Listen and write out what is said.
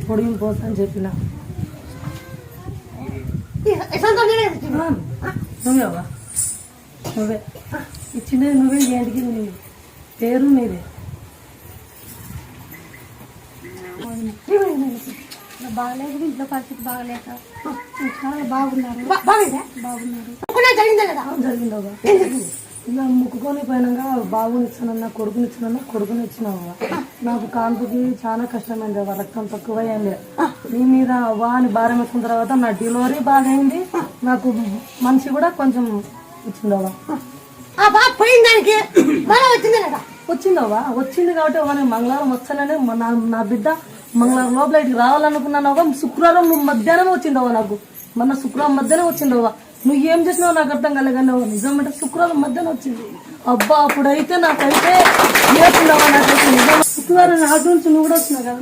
పొడిగిన పోతా అని చెప్పిన. నువ్వేవా నువ్వే ఇచ్చినది నువ్వే, ఏంటికి నీ పేరు నీదే. బాగలేదు, ఇంట్లో పరిస్థితి బాగలేక. చాలా బాగున్నారు. జరిగిందవ్వా. ఇలా ముక్కుకొని పోయినాక బాబునిచ్చానన్నా కొడుకుని ఇచ్చినావా. నాకు కాన్పుకి చాలా కష్టమైంది అవ్వ, రక్తం తక్కువ అయింది. నీ మీద అవ్వా అని భారం వేసుకున్న తర్వాత నా డెలివరీ బాగా అయింది, నాకు మనిషి కూడా కొంచెం వచ్చిందవ్వా. వచ్చిందవ్వా, వచ్చింది కాబట్టి అవ్వ నేను మంగళవారం వస్తానని నా బిడ్డ మంగళవారం లోపల ఇటుకి రావాలనుకున్నాను అవ్వ. శుక్రవారం నువ్వు మధ్యాహ్నం వచ్చిందవ్వ, నాకు మొన్న శుక్రవారం మధ్యాహ్నం వచ్చిందవ్వ. నువ్వు ఏం చేసినావు నాకు అర్థం కలగానే నిజం అంటే శుక్రవారం మధ్యాహ్నం వచ్చింది. అబ్బా అప్పుడైతే నాకైతే నేర్చుకున్నావా, నాకైతే నిజం. శుక్రవారం నాటి నుంచి నువ్వు కూడా వచ్చినావు కదా.